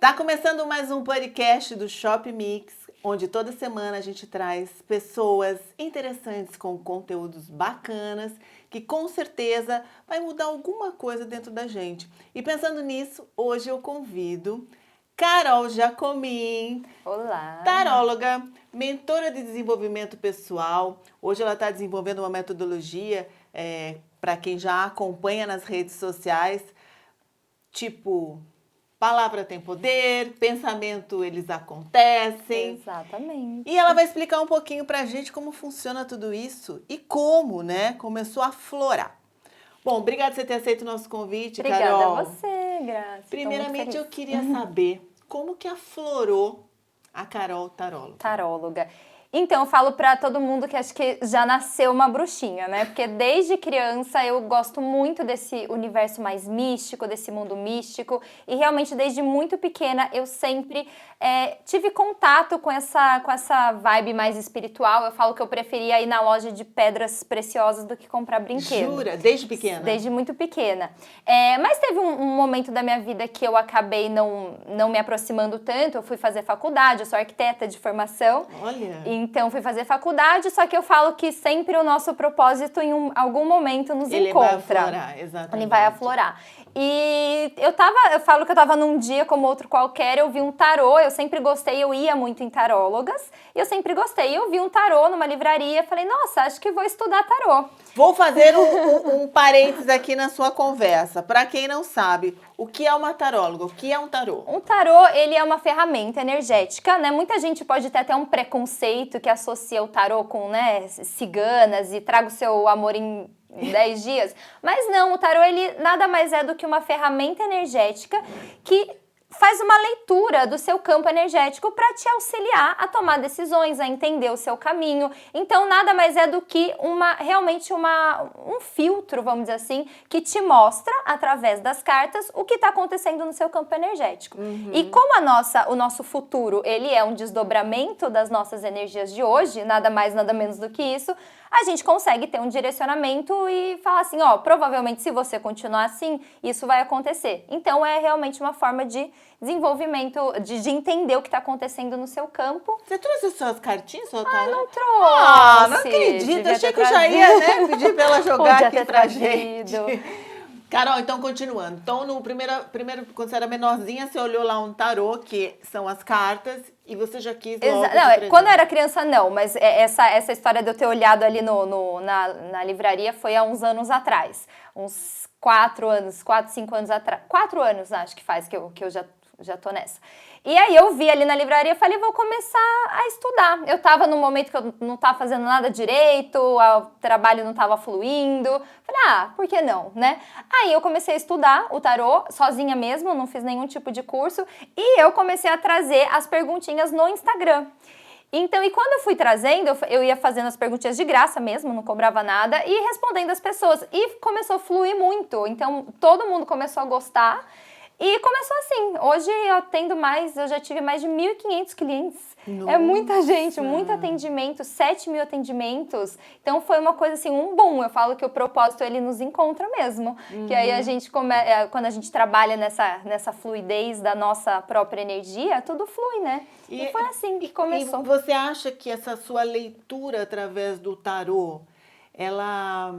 Tá começando mais um podcast do Shop Mix, onde toda semana a gente traz pessoas interessantes com conteúdos bacanas, que com certeza vai mudar alguma coisa dentro da gente. E pensando nisso, hoje eu convido Carol Jacomin. Olá! Taróloga, mentora de desenvolvimento pessoal. Hoje ela está desenvolvendo uma metodologia para quem já acompanha nas redes sociais, tipo, palavra tem poder, pensamento eles acontecem. Exatamente. E ela vai explicar um pouquinho para a gente como funciona tudo isso e como, né, começou a florar. Bom, obrigada por você ter aceito o nosso convite, Obrigada Carol. a você, Graça. Primeiramente, eu queria saber como que aflorou a Carol Taróloga. Taróloga. Então, eu falo pra todo mundo que acho que já nasceu uma bruxinha, né? Porque desde criança eu gosto muito desse universo mais místico, desse mundo místico. E realmente, desde muito pequena, eu sempre tive contato com essa vibe mais espiritual. Eu falo que eu preferia ir na loja de pedras preciosas do que comprar brinquedo. Jura? Desde pequena? Desde muito pequena. Mas teve um momento da minha vida que eu acabei não me aproximando tanto. Eu fui fazer faculdade, eu sou arquiteta de formação. Olha! Então, fui fazer faculdade, só que eu falo que sempre o nosso propósito em algum momento nos Ele encontra. vai aflorar, exatamente. Ele vai aflorar. E eu falo que eu tava num dia como outro qualquer, eu vi um tarô, eu sempre gostei, eu ia muito em tarólogas, e eu sempre gostei. Eu vi um tarô numa livraria, falei, nossa, acho que vou estudar tarô. Vou fazer um parênteses aqui na sua conversa. Para quem não sabe, o que é uma taróloga? O que é um tarô? Um tarô, ele é uma ferramenta energética, né? Muita gente pode ter até um preconceito que associa o tarô com, né, ciganas e traga o seu amor em 10 dias. Mas não, o tarô, ele nada mais é do que uma ferramenta energética que faz uma leitura do seu campo energético para te auxiliar a tomar decisões, a entender o seu caminho. Então, nada mais é do que realmente um filtro, vamos dizer assim, que te mostra, através das cartas, o que está acontecendo no seu campo energético. E como o nosso futuro, ele é um desdobramento das nossas energias de hoje, nada mais, nada menos do que isso, a gente consegue ter um direcionamento e falar assim, ó, provavelmente se você continuar assim, isso vai acontecer. Então, é realmente uma forma de desenvolvimento, de entender o que está acontecendo no seu campo. Você trouxe as suas cartinhas, sua tarô? Não trouxe. Ah, não acredito. Achei que eu já ia, né, pedir pra ela jogar Podia aqui ter pra trazido. gente. Carol, então continuando. Então, no primeiro, quando você era menorzinha, você olhou lá um tarô, que são as cartas, e você já quis logo Não, quando eu era criança, não, mas essa história de eu ter olhado ali na livraria foi há uns anos atrás. Uns 4 anos, 4, 5 anos atrás. 4 anos, acho que faz que eu já tô nessa. E aí eu vi ali na livraria e falei, vou começar a estudar. Eu tava num momento que eu não tava fazendo nada direito, o trabalho não tava fluindo. Falei, por que não, né? Aí eu comecei a estudar o tarô, sozinha mesmo, não fiz nenhum tipo de curso. E eu comecei a trazer as perguntinhas no Instagram. Então, e quando eu fui trazendo, eu ia fazendo as perguntinhas de graça mesmo, não cobrava nada, e respondendo as pessoas. E começou a fluir muito, então todo mundo começou a gostar. E começou assim, hoje eu já tive mais de 1.500 clientes. Nossa. É muita gente, muito atendimento, 7.000 atendimentos. Então foi uma coisa assim, um boom. Eu falo que o propósito ele nos encontra mesmo. Que aí a gente quando a gente trabalha nessa fluidez da nossa própria energia, tudo flui, né? E foi assim que começou. E você acha que essa sua leitura através do tarô, ela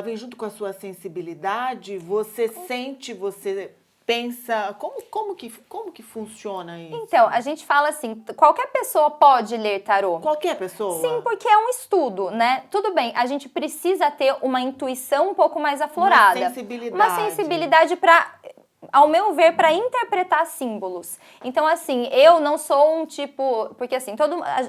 vem junto com a sua sensibilidade? Você sente, você pensa, como que funciona isso? Então, a gente fala assim, qualquer pessoa pode ler tarô. Qualquer pessoa? Sim, porque é um estudo, né? Tudo bem, a gente precisa ter uma intuição um pouco mais aflorada. Uma sensibilidade para, ao meu ver, para interpretar símbolos. Então, assim, eu não sou um tipo... Porque, assim,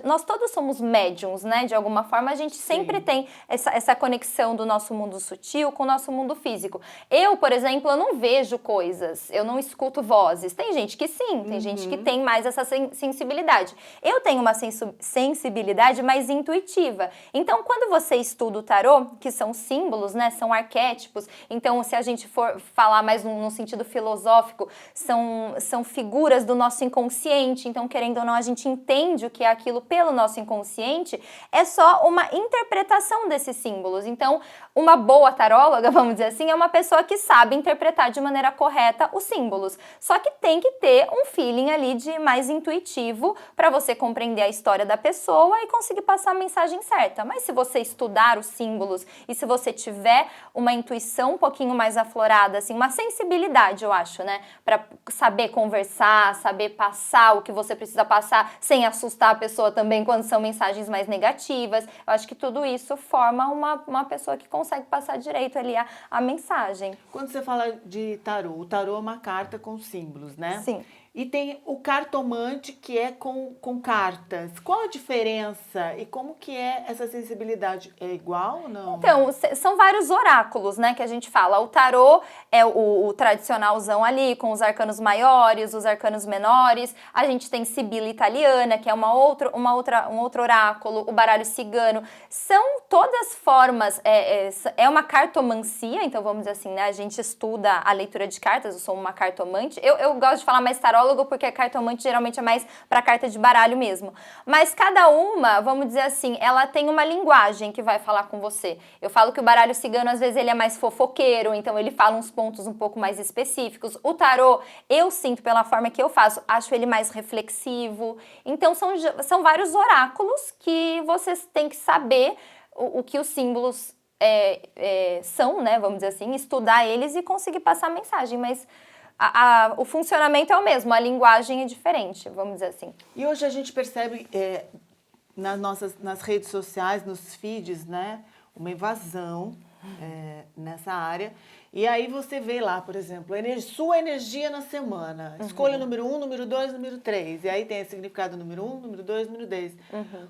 nós todos somos médiums, né? De alguma forma, a gente sempre tem essa conexão do nosso mundo sutil com o nosso mundo físico. Eu, por exemplo, eu não vejo coisas, eu não escuto vozes. Tem gente que sim, tem gente que tem mais essa sensibilidade. Eu tenho uma sensibilidade mais intuitiva. Então, quando você estuda o tarô, que são símbolos, né? São arquétipos. Então, se a gente for falar mais num sentido filosófico, filosófico, são figuras do nosso inconsciente, então, querendo ou não, a gente entende o que é aquilo pelo nosso inconsciente, é só uma interpretação desses símbolos. Então, uma boa taróloga, vamos dizer assim, é uma pessoa que sabe interpretar de maneira correta os símbolos. Só que tem que ter um feeling ali de mais intuitivo para você compreender a história da pessoa e conseguir passar a mensagem certa. Mas se você estudar os símbolos e se você tiver uma intuição um pouquinho mais aflorada, assim, uma sensibilidade, eu acho, né? Para saber conversar, saber passar o que você precisa passar sem assustar a pessoa também quando são mensagens mais negativas. Eu acho que tudo isso forma uma pessoa que consegue passar direito ali a mensagem. Quando você fala de tarô, o tarô é uma carta com símbolos, né? Sim. E tem o cartomante, que é com cartas. Qual a diferença e como que é essa sensibilidade? É igual ou não? Então, são vários oráculos, né, que a gente fala. O tarô é o tradicionalzão ali, com os arcanos maiores, os arcanos menores. A gente tem Sibila Italiana, que é um outro oráculo. O baralho cigano. São todas formas, é uma cartomancia, então vamos dizer assim, né, a gente estuda a leitura de cartas, eu sou uma cartomante. Eu gosto de falar mais tarólogo, porque cartomante geralmente é mais para carta de baralho mesmo. Mas cada uma, vamos dizer assim, ela tem uma linguagem que vai falar com você. Eu falo que o baralho cigano, às vezes, ele é mais fofoqueiro, então ele fala uns pontos um pouco mais específicos. O tarô, eu sinto pela forma que eu faço, acho ele mais reflexivo. Então são vários oráculos que vocês têm que saber o que os símbolos são, né? Vamos dizer assim, estudar eles e conseguir passar a mensagem, mas o funcionamento é o mesmo, a linguagem é diferente, vamos dizer assim. E hoje a gente percebe nas redes sociais, nos feeds, né, uma invasão nessa área. E aí você vê lá, por exemplo, sua energia na semana. Escolha número 1, número 2, número 3. E aí tem esse significado número 1, número 2, número 10.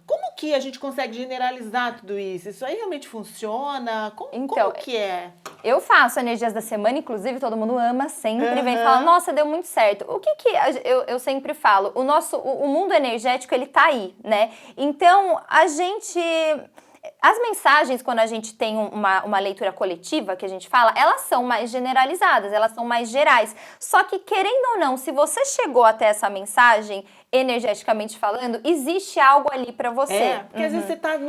Como que a gente consegue generalizar tudo isso? Isso aí realmente funciona? Como que é? Eu faço energias da semana, inclusive todo mundo ama, sempre vem falar, nossa, deu muito certo. O que eu sempre falo? O mundo energético, ele tá aí, né? Então, as mensagens, quando a gente tem uma leitura coletiva, que a gente fala, elas são mais generalizadas, elas são mais gerais. Só que, querendo ou não, se você chegou até essa mensagem, energeticamente falando, existe algo ali pra você. Porque às vezes você tá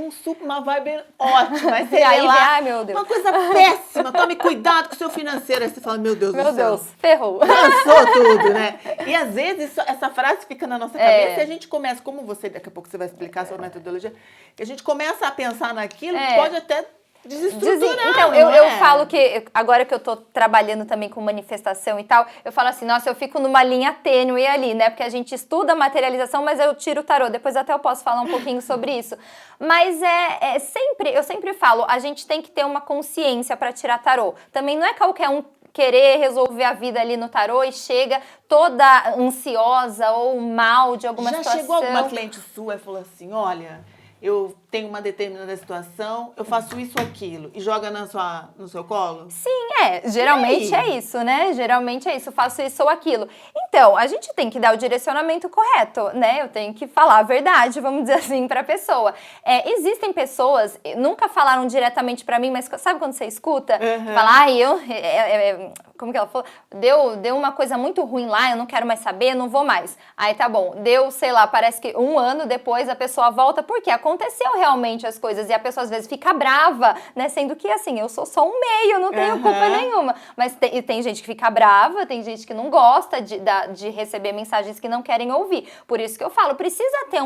uma vibe ótima, aí você aí lá, ai, meu Deus. uma coisa péssima, tome cuidado com o seu financeiro. Aí você fala, meu Deus do céu. Meu Deus, ferrou. Lançou tudo, né? E às vezes essa frase fica na nossa cabeça e a gente começa, como você, daqui a pouco você vai explicar a sua metodologia, que a gente começa a pensar naquilo, pode até desestruturar. Então, eu falo que, agora que eu tô trabalhando também com manifestação e tal, eu falo assim, nossa, eu fico numa linha tênue ali, né? Porque a gente estuda a materialização, mas eu tiro o tarô. Depois até eu posso falar um pouquinho sobre isso. Mas eu sempre falo, a gente tem que ter uma consciência para tirar tarô. Também não é qualquer um querer resolver a vida ali no tarô e chega toda ansiosa ou mal de alguma situação. Já chegou alguma cliente sua e falou assim, olha, eu tenho uma determinada situação, eu faço isso ou aquilo, e joga no seu colo? Sim, geralmente é isso, né? Geralmente é isso, eu faço isso ou aquilo. Então, a gente tem que dar o direcionamento correto, né? Eu tenho que falar a verdade, vamos dizer assim, pra pessoa. Existem pessoas, nunca falaram diretamente pra mim, mas sabe quando você escuta? Fala, como que ela falou? Deu uma coisa muito ruim lá, eu não quero mais saber, não vou mais. Aí tá bom, deu, sei lá, parece que 1 ano depois a pessoa volta, porque aconteceu realmente as coisas, e a pessoa às vezes fica brava, né? Sendo que assim, eu sou só um meio, não tenho culpa nenhuma. Mas tem gente que fica brava, tem gente que não gosta de receber mensagens que não querem ouvir. Por isso que eu falo, precisa ter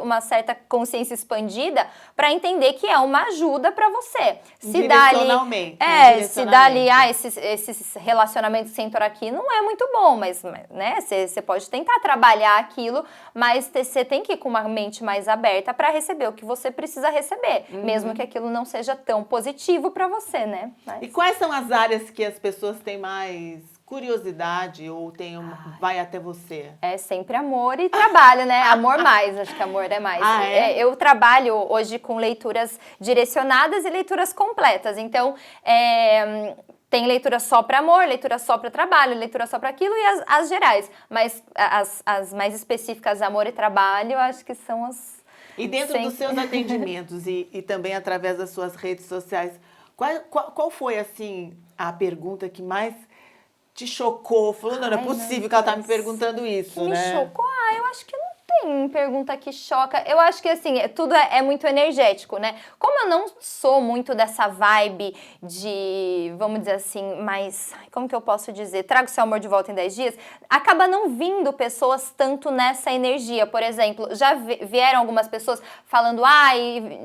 uma certa consciência expandida para entender que é uma ajuda para você. Se dá ali, se dá ali, esses relacionamentos sem aqui não é muito bom, mas né, você pode tentar trabalhar aquilo, mas você tem que ir com uma mente mais aberta para receber o que você precisa receber, mesmo que aquilo não seja tão positivo para você, né? E quais são as áreas que as pessoas têm mais curiosidade ou vai até você? É sempre amor e trabalho, né? Amor mais, acho que amor é mais. Eu trabalho hoje com leituras direcionadas e leituras completas, então tem leitura só para amor, leitura só para trabalho, leitura só para aquilo e as gerais, mas as mais específicas, amor e trabalho, eu acho que são as... E dentro dos seus atendimentos e também através das suas redes sociais, qual foi, assim, a pergunta que mais te chocou? Falou, não é Ai, possível meu que ela tá me Deus. perguntando isso, Me né? chocou? Ah, eu acho que não tem pergunta que choca. Eu acho que, assim, tudo é muito energético, né? Como eu não sou muito dessa vibe de, vamos dizer assim, mais... Como que eu posso dizer? Trago seu amor de volta em 10 dias. Acaba não vindo pessoas tanto nessa energia. Por exemplo, já vieram algumas pessoas falando,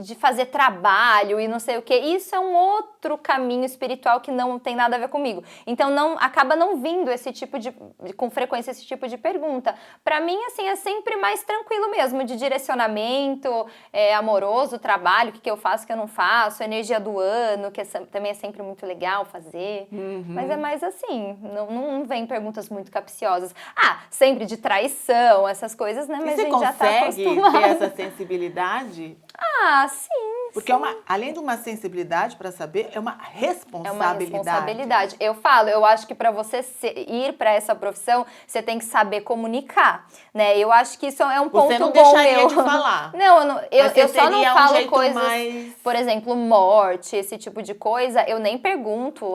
de fazer trabalho e não sei o quê. Isso é um outro caminho espiritual que não tem nada a ver comigo. Então, acaba não vindo esse tipo com frequência, esse tipo de pergunta. Pra mim, assim, é sempre mais tranquilo mesmo, de direcionamento, amoroso, trabalho, o que eu faço, o que eu não faço, energia do ano, que também é sempre muito legal fazer. Mas é mais assim, não vem perguntas muito capciosas. Sempre de traição, essas coisas, né? Mas E a você gente já tá consegue acostumado. ter essa sensibilidade? Sim. Porque além de uma sensibilidade para saber, é uma responsabilidade. É uma responsabilidade. Eu acho que para você ir para essa profissão, você tem que saber comunicar, né? Eu acho que isso é um ponto bom meu. Você não deixaria de falar. Eu só não falo coisas, mais... por exemplo, morte, esse tipo de coisa, eu nem pergunto,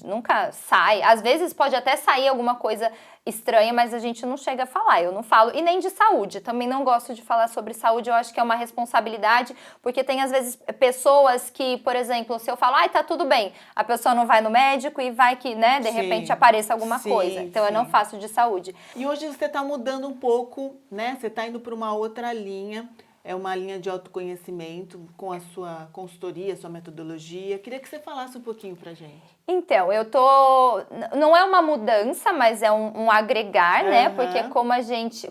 nunca sai. Às vezes pode até sair alguma coisa estranha, mas a gente não chega a falar, eu não falo. E nem de saúde, também não gosto de falar sobre saúde, eu acho que é uma responsabilidade, porque tem às vezes pessoas que, por exemplo, se eu falo, tá tudo bem, a pessoa não vai no médico e vai que, né, de repente apareça alguma coisa. Então eu não faço de saúde. E hoje você tá mudando um pouco, né? Você tá indo para uma outra linha. É uma linha de autoconhecimento com a sua consultoria, sua metodologia. Queria que você falasse um pouquinho pra gente. Então, não é uma mudança, mas é um agregar, né? Porque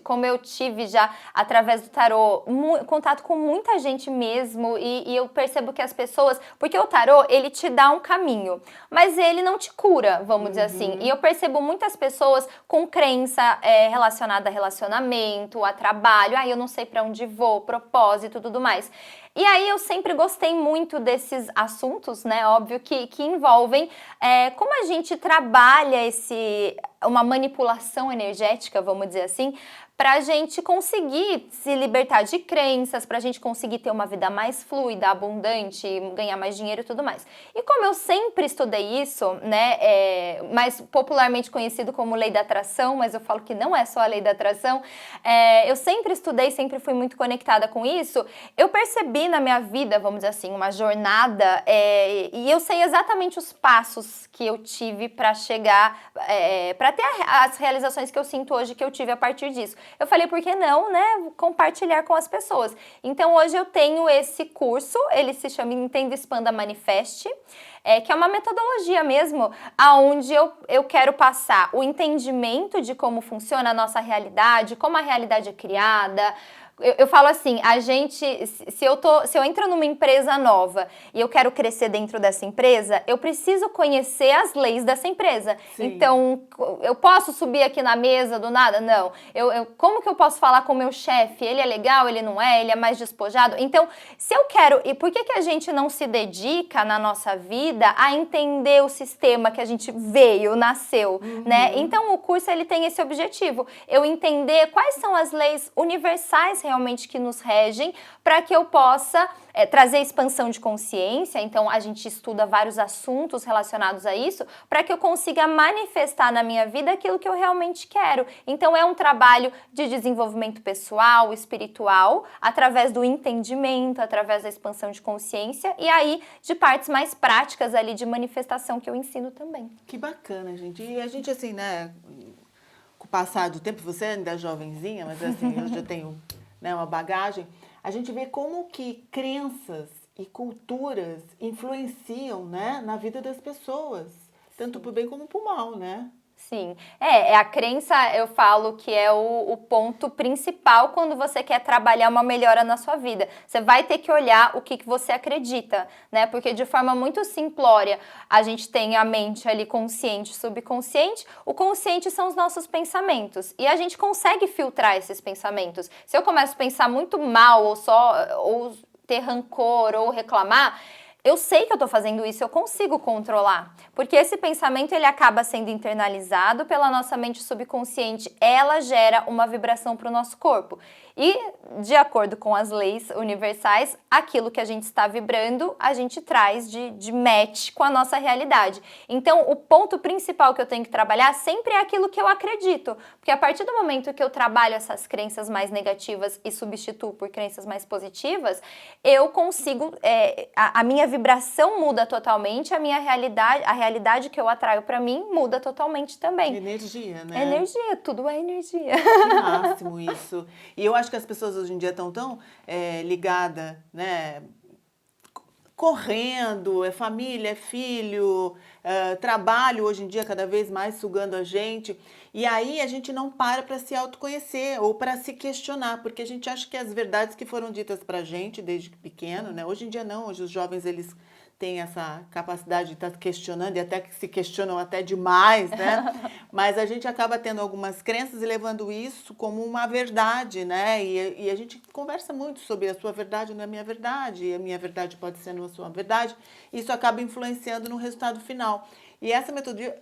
como eu tive já, através do tarô, contato com muita gente mesmo, e eu percebo que as pessoas... Porque o tarô, ele te dá um caminho, mas ele não te cura, vamos dizer assim. E eu percebo muitas pessoas com crença relacionada a relacionamento, a trabalho, eu não sei pra onde vou, propósito, tudo mais. E aí eu sempre gostei muito desses assuntos, né, óbvio, que envolvem como a gente trabalha uma manipulação energética, vamos dizer assim, pra gente conseguir se libertar de crenças, pra gente conseguir ter uma vida mais fluida, abundante, ganhar mais dinheiro e tudo mais. E como eu sempre estudei isso, né, mais popularmente conhecido como lei da atração, mas eu falo que não é só a lei da atração, eu sempre estudei, sempre fui muito conectada com isso, eu percebi na minha vida, vamos dizer assim, uma jornada, e eu sei exatamente os passos que eu tive pra chegar, pra ter as realizações que eu sinto hoje, que eu tive a partir disso. Eu falei, por que não, né, compartilhar com as pessoas? Então, hoje eu tenho esse curso, ele se chama Entenda, Expanda, Manifeste, que é uma metodologia mesmo, aonde eu quero passar o entendimento de como funciona a nossa realidade, como a realidade é criada. Eu falo assim, se eu entro numa empresa nova e eu quero crescer dentro dessa empresa, eu preciso conhecer as leis dessa empresa. Sim. Então, eu posso subir aqui na mesa do nada? Não. Como que eu posso falar com o meu chefe? Ele é legal, ele não é? Ele é mais despojado? Então, se eu quero... E por que a gente não se dedica na nossa vida a entender o sistema que a gente nasceu, né? Então, o curso, ele tem esse objetivo. Eu entender quais são as leis universais realmente que nos regem, para que eu possa trazer expansão de consciência. Então a gente estuda vários assuntos relacionados a isso, para que eu consiga manifestar na minha vida aquilo que eu realmente quero. Então é um trabalho de desenvolvimento pessoal, espiritual, através do entendimento, através da expansão de consciência, e aí de partes mais práticas ali de manifestação que eu ensino também. Que bacana, gente. E a gente assim, né, com o passar do tempo, você ainda é jovenzinha, mas assim, eu já tenho, né, uma bagagem, a gente vê como que crenças e culturas influenciam, né, na vida das pessoas, tanto pro bem como pro mal, né? Sim, a crença, eu falo que é o ponto principal quando você quer trabalhar uma melhora na sua vida. Você vai ter que olhar o que você acredita, né? Porque de forma muito simplória, a gente tem a mente ali consciente, subconsciente. O consciente são os nossos pensamentos. E a gente consegue filtrar esses pensamentos. Se eu começo a pensar muito mal ou ter rancor ou reclamar, eu sei que eu tô fazendo isso, eu consigo controlar. Porque esse pensamento, ele acaba sendo internalizado pela nossa mente subconsciente. Ela gera uma vibração pro nosso corpo. E, de acordo com as leis universais, aquilo que a gente está vibrando, a gente traz de match com a nossa realidade. Então, o ponto principal que eu tenho que trabalhar sempre é aquilo que eu acredito. Porque a partir do momento que eu trabalho essas crenças mais negativas e substituo por crenças mais positivas, eu consigo, a minha vibração muda totalmente, a realidade que eu atraio para mim muda totalmente também. Energia, né? Energia, tudo é energia. Que máximo isso. E eu acho que as pessoas hoje em dia estão tão ligadas, né? Correndo, é família, é filho, trabalho hoje em dia cada vez mais sugando a gente. E aí a gente não para se autoconhecer ou para se questionar, porque a gente acha que as verdades que foram ditas para a gente desde pequeno, né? Hoje em dia não, hoje os jovens eles têm essa capacidade de estar questionando e até que se questionam até demais, né? Mas a gente acaba tendo algumas crenças e levando isso como uma verdade, né? E a gente conversa muito sobre a sua verdade não é a minha verdade, e a minha verdade pode ser não a sua verdade. Isso acaba influenciando no resultado final. E essa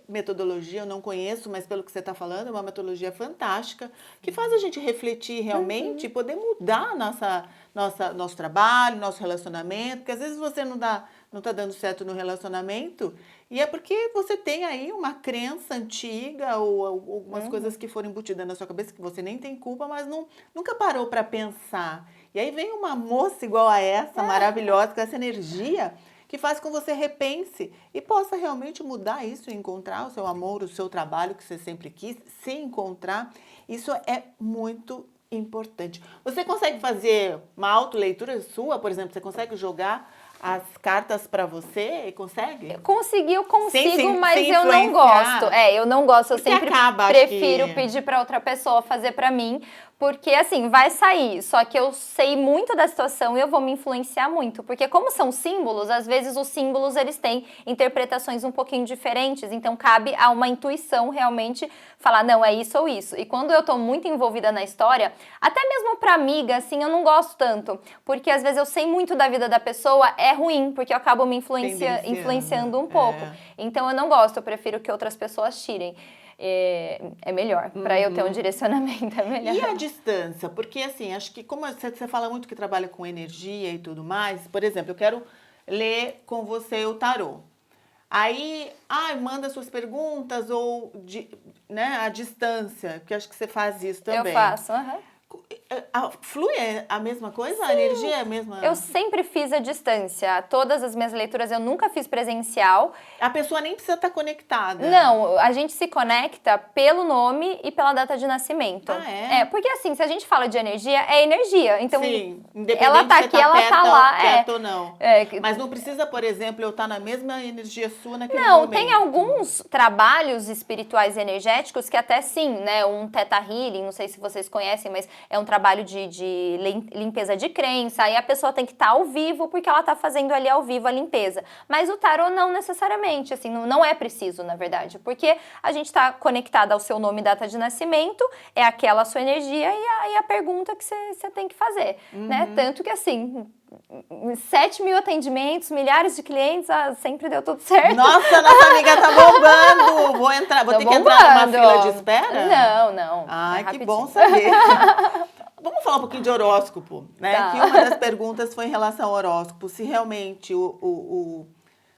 metodologia eu não conheço, mas pelo que você está falando, é uma metodologia fantástica, que faz a gente refletir realmente e poder mudar nosso trabalho, nosso relacionamento, porque às vezes você não está dando certo no relacionamento, e é porque você tem aí uma crença antiga ou algumas coisas que foram embutidas na sua cabeça que você nem tem culpa, mas nunca parou para pensar. E aí vem uma moça igual a essa, maravilhosa, com essa energia, que faz com que você repense e possa realmente mudar isso e encontrar o seu amor, o seu trabalho que você sempre quis, se encontrar. Isso é muito importante. Você consegue fazer uma autoleitura sua, por exemplo? Você consegue jogar as cartas para você? Consegue? Eu consigo, sem mas eu não gosto. Eu não gosto. Eu sempre prefiro pedir para outra pessoa fazer para mim, porque assim, vai sair, só que eu sei muito da situação e eu vou me influenciar muito, porque como são símbolos, às vezes os símbolos eles têm interpretações um pouquinho diferentes, então cabe a uma intuição realmente falar, não, é isso ou isso. E quando eu tô muito envolvida na história, até mesmo pra amiga, assim, eu não gosto tanto, porque às vezes eu sei muito da vida da pessoa, é ruim, porque eu acabo me influenciando um pouco. Então eu não gosto, eu prefiro que outras pessoas tirem. É melhor, para eu ter um direcionamento, é melhor. E a distância? Porque assim, acho que como você fala muito que trabalha com energia e tudo mais, por exemplo, eu quero ler com você o tarô. Aí, manda suas perguntas ou né, a distância, que acho que você faz isso também. Eu faço, Flui a mesma coisa? Sim. A energia é a mesma? Eu sempre fiz a distância. Todas as minhas leituras eu nunca fiz presencial. A pessoa nem precisa estar conectada. Não, a gente se conecta pelo nome e pela data de nascimento. Porque assim, se a gente fala de energia, é energia. Então, sim, independente ela tá aqui, ela tá lá. Perto ou não. Mas não precisa, por exemplo, eu estar na mesma energia sua naquele momento. Não, tem alguns trabalhos espirituais e energéticos que até sim, né? Um Theta Healing, não sei se vocês conhecem, mas é um trabalho de limpeza de crença, aí a pessoa tem que estar ao vivo, porque ela está fazendo ali ao vivo a limpeza. Mas o tarô não necessariamente, assim, não é preciso, na verdade, porque a gente está conectada ao seu nome e data de nascimento, é aquela a sua energia e a pergunta que você tem que fazer, né? Tanto que, assim, 7.000 atendimentos, milhares de clientes, sempre deu tudo certo. Nossa, nossa amiga tá bombando! Vou ter que entrar numa fila de espera? Não. Ai, que bom saber. Vamos falar um pouquinho de horóscopo, né? Tá. Que uma das perguntas foi em relação ao horóscopo, se realmente o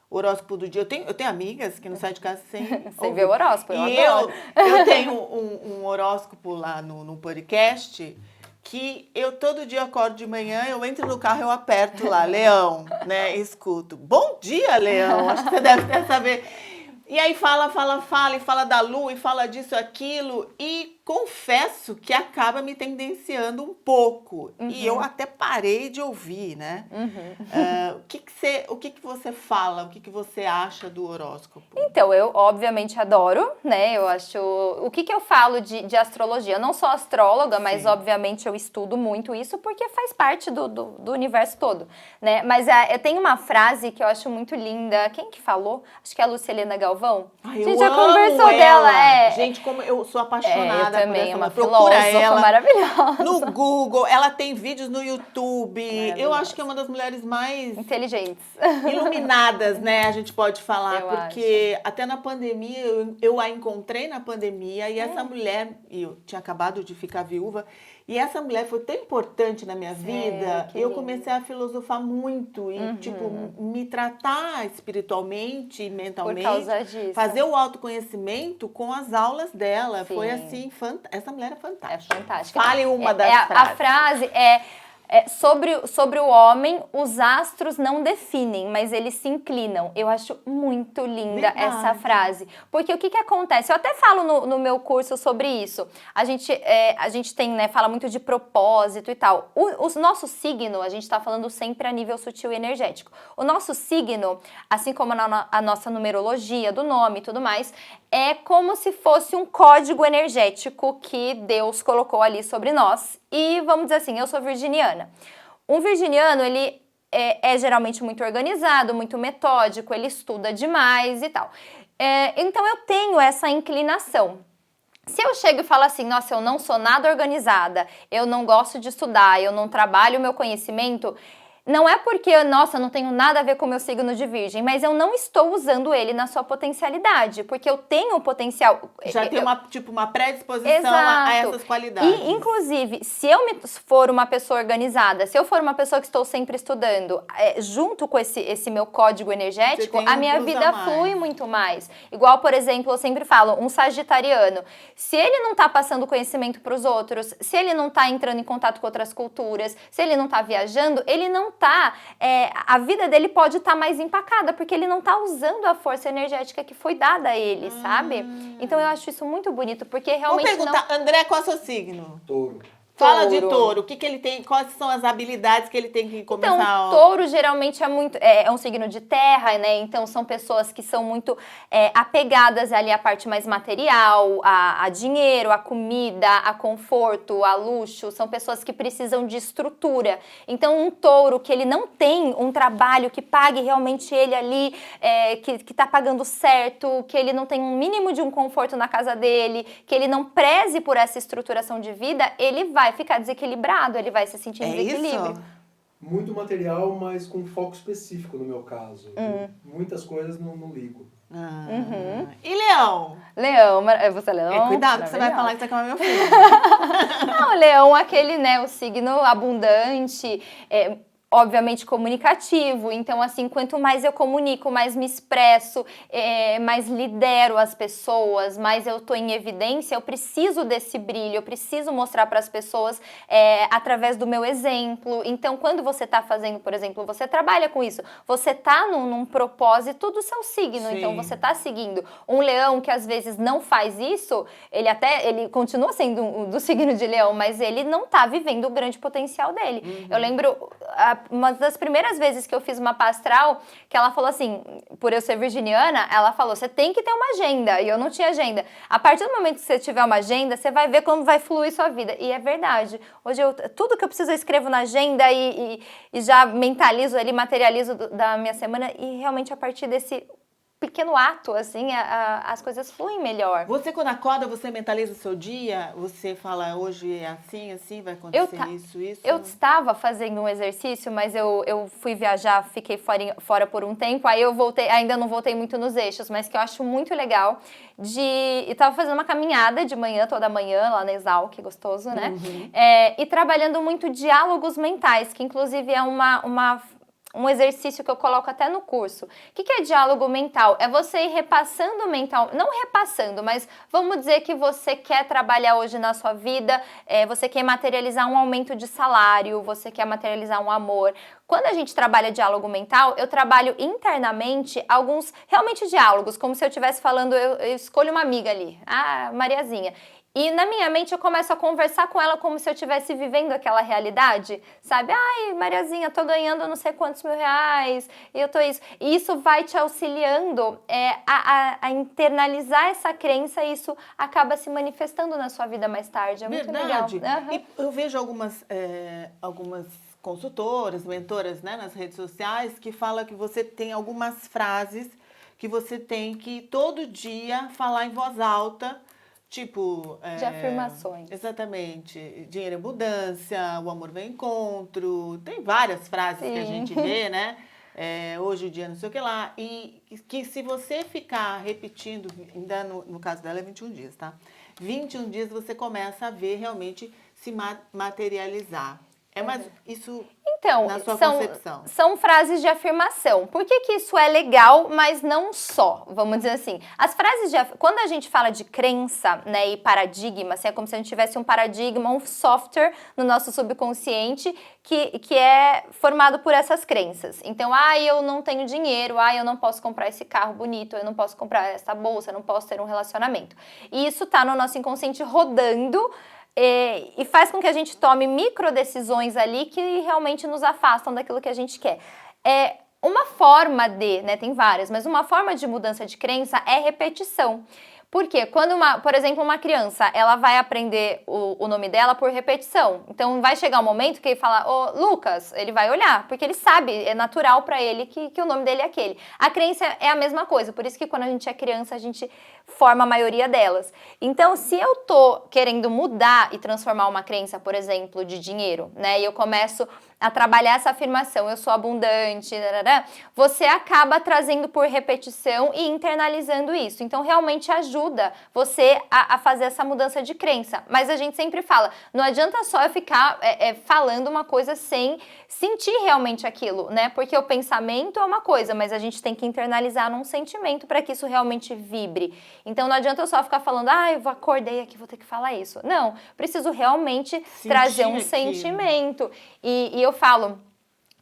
horóscopo do dia... Eu tenho amigas que não saem de casa sem ver o horóscopo, eu tenho um horóscopo lá no podcast que eu todo dia acordo de manhã, eu entro no carro, eu aperto lá, Leão, né? Escuto. Bom dia, Leão! Acho que você deve até saber. E aí fala, e fala da lua, e fala disso, aquilo, e confesso que acaba me tendenciando um pouco. E eu até parei de ouvir, né? O que você fala, o que você acha do horóscopo? Então, eu obviamente adoro, né? Eu acho... O que eu falo de astrologia? Eu não sou astróloga, mas obviamente eu estudo muito isso, porque faz parte do universo todo, né? Mas eu tenho uma frase que eu acho muito linda. Quem que falou? Acho que é a Lucilena Galvão. A gente já conversou dela. Gente, como eu sou apaixonada também, essa é uma mulher. Procura filósofa ela maravilhosa. no Google, ela tem vídeos no YouTube. Eu acho que é uma das mulheres mais Inteligentes. iluminadas, né? A gente pode falar, Eu porque até na pandemia, eu a encontrei na pandemia e essa mulher, e eu tinha acabado de ficar viúva, e essa mulher foi tão importante na minha vida, que eu lindo. comecei a filosofar muito e, tipo, me tratar espiritualmente e mentalmente. Por causa disso. Fazer o autoconhecimento com as aulas dela. Sim. Foi assim, essa mulher é fantástica. É fantástica. Fale uma das frases. A frase é sobre o homem, os astros não definem, mas eles se inclinam. Eu acho muito linda essa frase. Porque o que acontece? Eu até falo no meu curso sobre isso. A gente tem, né, fala muito de propósito e tal. O nosso signo, a gente está falando sempre a nível sutil e energético. O nosso signo, assim como a nossa numerologia do nome e tudo mais, é como se fosse um código energético que Deus colocou ali sobre nós. E vamos dizer assim, eu sou virginiana. Um virginiano, ele é geralmente muito organizado, muito metódico, ele estuda demais e tal. Então eu tenho essa inclinação. Se eu chego e falo assim, nossa, eu não sou nada organizada, eu não gosto de estudar, eu não trabalho o meu conhecimento, não é porque, nossa, eu não tenho nada a ver com o meu signo de virgem, mas eu não estou usando ele na sua potencialidade, porque eu tenho o potencial. Já tem uma predisposição a essas qualidades. E, inclusive, se eu for uma pessoa organizada, se eu for uma pessoa que estou sempre estudando, junto com esse meu código energético, a minha vida flui muito mais. Igual, por exemplo, eu sempre falo, um sagitariano, se ele não está passando conhecimento para os outros, se ele não está entrando em contato com outras culturas, se ele não está viajando, ele não a vida dele pode estar mais empacada, porque ele não está usando a força energética que foi dada a ele, sabe? Então eu acho isso muito bonito, porque realmente Vou perguntar, André, qual é o seu signo? Touro. Fala de touro, o que ele tem, quais são as habilidades que ele tem que começar? Então, touro geralmente é um signo de terra, né? Então são pessoas que são muito apegadas ali à parte mais material, a dinheiro, a comida, a conforto, a luxo. São pessoas que precisam de estrutura. Então um touro que ele não tem um trabalho que pague realmente ele ali, que tá pagando certo, que ele não tem um mínimo de um conforto na casa dele, que ele não preze por essa estruturação de vida, ele vai ficar desequilibrado, ele vai se sentir em desequilíbrio. Isso? Muito material, mas com foco específico no meu caso. Muitas coisas não ligo. E Leão? Leão, você é Leão? Cuidado que você vai falar que você é meu filho. Não, Leão, aquele, né, o signo abundante, obviamente comunicativo, então assim, quanto mais eu comunico, mais me expresso, mais lidero as pessoas, mais eu tô em evidência, eu preciso desse brilho, eu preciso mostrar para as pessoas através do meu exemplo. Então quando você tá fazendo, por exemplo, você trabalha com isso, você tá num propósito do seu signo, Sim. então você tá seguindo. Um leão que às vezes não faz isso, ele continua sendo do signo de leão, mas ele não tá vivendo o grande potencial dele. Eu lembro, uma das primeiras vezes que eu fiz uma pastral, que ela falou assim, por eu ser virginiana, ela falou, você tem que ter uma agenda, e eu não tinha agenda. A partir do momento que você tiver uma agenda, você vai ver como vai fluir sua vida. E é verdade. Hoje, tudo que eu preciso eu escrevo na agenda e já mentalizo ali, materializo da minha semana, e realmente a partir desse pequeno ato, assim, as coisas fluem melhor. Você, quando acorda, você mentaliza o seu dia? Você fala, hoje é assim, vai acontecer isso? Eu estava fazendo um exercício, mas eu fui viajar, fiquei fora por um tempo, aí eu voltei, ainda não voltei muito nos eixos, mas que eu acho muito legal eu estava fazendo uma caminhada de manhã, toda manhã, lá na Exalc, que gostoso, né? E trabalhando muito diálogos mentais, que inclusive é um exercício que eu coloco até no curso. O que é diálogo mental? É você ir repassando mental, não repassando, mas vamos dizer que você quer trabalhar hoje na sua vida, você quer materializar um aumento de salário, você quer materializar um amor. Quando a gente trabalha diálogo mental, eu trabalho internamente alguns, realmente diálogos, como se eu estivesse falando, eu escolho uma amiga ali, a Mariazinha. E na minha mente eu começo a conversar com ela como se eu estivesse vivendo aquela realidade, sabe? Ai, Mariazinha, tô ganhando não sei quantos R$1.000, e eu tô isso. E isso vai te auxiliando a internalizar essa crença e isso acaba se manifestando na sua vida mais tarde. É muito legal. E eu vejo algumas consultoras, mentoras, né, nas redes sociais que falam que você tem algumas frases que você tem que todo dia falar em voz alta Tipo... De afirmações. Exatamente. Dinheiro é abundância, o amor vem encontro. Tem várias frases que a gente vê, né? Hoje o dia não sei o que lá. E que se você ficar repetindo, ainda no caso dela é 21 dias, tá? 21 dias você começa a ver realmente se materializar. Mas isso Então, na sua concepção. São frases de afirmação. Por que isso é legal, mas não só? Vamos dizer assim. As frases quando a gente fala de crença, né, e paradigma, assim, é como se a gente tivesse um paradigma, um software no nosso subconsciente que é formado por essas crenças. Então, eu não tenho dinheiro, eu não posso comprar esse carro bonito, eu não posso comprar essa bolsa, eu não posso ter um relacionamento. E isso tá no nosso inconsciente rodando. E faz com que a gente tome micro decisões ali que realmente nos afastam daquilo que a gente quer. Uma forma né, tem várias, mas uma forma de mudança de crença é repetição. Por quê? Quando, por exemplo, uma criança, ela vai aprender o nome dela por repetição. Então, vai chegar um momento que ele fala, ô, Lucas, ele vai olhar, porque ele sabe, é natural para ele que o nome dele é aquele. A crença é a mesma coisa, por isso que quando a gente é criança, a gente forma a maioria delas. Então, se eu tô querendo mudar e transformar uma crença, por exemplo, de dinheiro, né, e eu começo a trabalhar essa afirmação, eu sou abundante, você acaba trazendo por repetição e internalizando isso. Então, realmente ajuda você a fazer essa mudança de crença. Mas a gente sempre fala, não adianta só eu ficar falando uma coisa sem sentir realmente aquilo, né? Porque o pensamento é uma coisa, mas a gente tem que internalizar num sentimento para que isso realmente vibre. Então, não adianta eu só ficar falando, eu acordei aqui, vou ter que falar isso. Não, preciso realmente trazer um sentimento. E eu falo,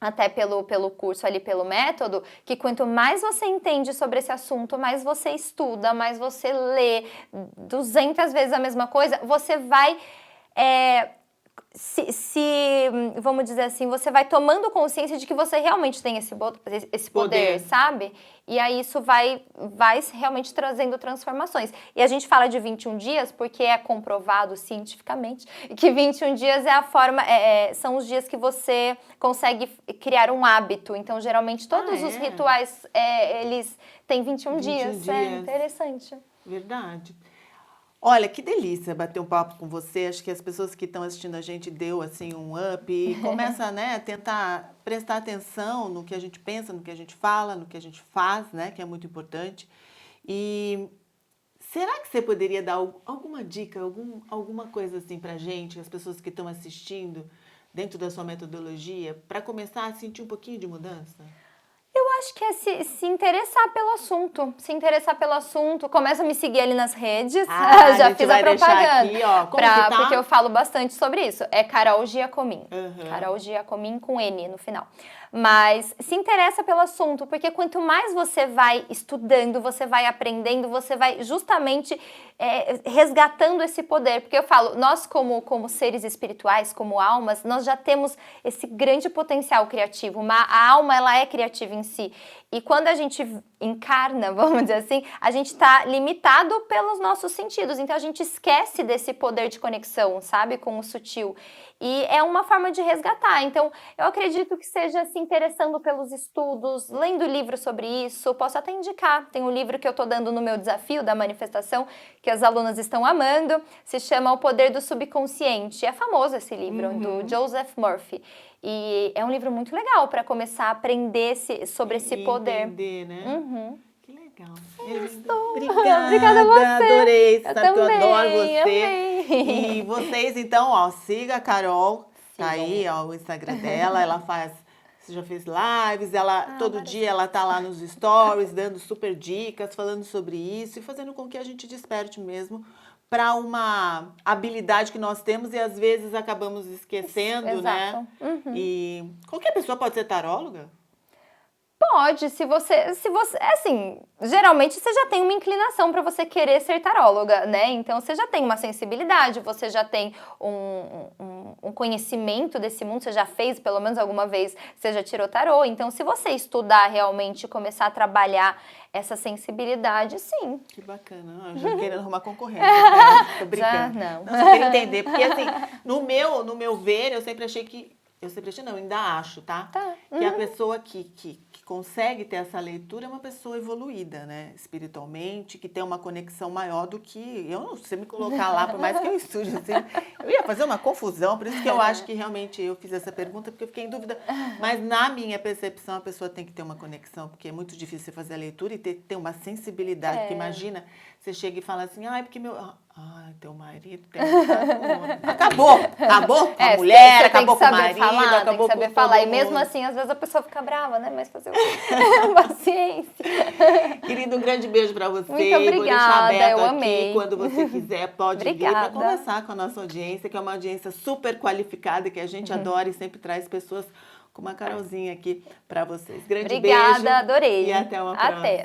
até pelo curso ali, pelo método, que quanto mais você entende sobre esse assunto, mais você estuda, mais você lê 200 vezes a mesma coisa, você vai... vamos dizer assim, você vai tomando consciência de que você realmente tem esse poder, sabe? E aí isso vai realmente trazendo transformações. E a gente fala de 21 dias porque é comprovado cientificamente que 21 dias é a forma, são os dias que você consegue criar um hábito. Então, geralmente, todos os rituais, eles têm 21 dias. É interessante. Verdade. Olha, que delícia bater um papo com você. Acho que as pessoas que estão assistindo a gente deu assim um up e começa, né, a tentar prestar atenção no que a gente pensa, no que a gente fala, no que a gente faz, né, que é muito importante. E será que você poderia dar alguma dica, alguma coisa assim pra gente, as pessoas que estão assistindo, dentro da sua metodologia, para começar a sentir um pouquinho de mudança? Eu acho que é se interessar pelo assunto. Se interessar pelo assunto, começa a me seguir ali nas redes. Já fiz a propaganda. Aqui, ó. Como que tá? Porque eu falo bastante sobre isso. É Carol Giacomin. Carol Giacomin com N no final. Mas se interessa pelo assunto, porque quanto mais você vai estudando, você vai aprendendo, você vai justamente resgatando esse poder. Porque eu falo, nós como seres espirituais, como almas, nós já temos esse grande potencial criativo. A alma, ela é criativa em si. E quando a gente encarna, vamos dizer assim, a gente está limitado pelos nossos sentidos. Então, a gente esquece desse poder de conexão, sabe? Com o sutil. E é uma forma de resgatar. Então, eu acredito que seja se interessando pelos estudos, lendo livros sobre isso. Posso até indicar. Tem um livro que eu estou dando no meu desafio da manifestação, que as alunas estão amando. Se chama O Poder do Subconsciente. É famoso esse livro, do Joseph Murphy. E é um livro muito legal para começar a aprender sobre esse poder. Entender, né? Que legal. Obrigada a você. Adorei. Sabe que eu adoro você. Amei. E vocês, então, ó, siga a Carol. Tá aí, ó, o Instagram dela. Ela faz... Você já fez lives, todo dia ela tá lá nos stories, dando super dicas, falando sobre isso e fazendo com que a gente desperte mesmo para uma habilidade que nós temos e às vezes acabamos esquecendo, né? E qualquer pessoa pode ser taróloga? Pode, se você, assim, geralmente você já tem uma inclinação para você querer ser taróloga, né? Então você já tem uma sensibilidade, você já tem um conhecimento desse mundo, você já fez pelo menos alguma vez, você já tirou tarô. Então, se você estudar realmente e começar a trabalhar essa sensibilidade, sim. Que bacana. Eu já querendo arrumar concorrência. Né? Tô brincando. Já não. Não, só queria entender, porque assim, no meu ver, eu sempre achei que eu sempre achei, não, eu ainda acho, tá? Tá. Que a pessoa que consegue ter essa leitura é uma pessoa evoluída, né? Espiritualmente, que tem uma conexão maior do que... Eu não sei me colocar lá, por mais que eu estude, assim, eu ia fazer uma confusão, por isso que eu acho que realmente eu fiz essa pergunta, porque eu fiquei em dúvida. Mas na minha percepção, a pessoa tem que ter uma conexão, porque é muito difícil você fazer a leitura e ter uma sensibilidade. Porque imagina, você chega e fala assim, ai, porque meu... Ai, teu marido tem... Acabou com a mulher, você acabou com o marido, falar, acabou tem que saber com falar. todo E mesmo mundo. assim, às vezes a pessoa fica brava, né? Mas fazer o quê? Paciência. Querido, um grande beijo pra você. Muito obrigada, Vou deixar aberto eu aqui. amei. Quando você quiser, pode vir para Obrigada. conversar com a nossa audiência, que é uma audiência super qualificada, que a gente adora e sempre traz pessoas como a Carolzinha aqui para vocês. Grande Obrigada, beijo. adorei. E até uma próxima. Até.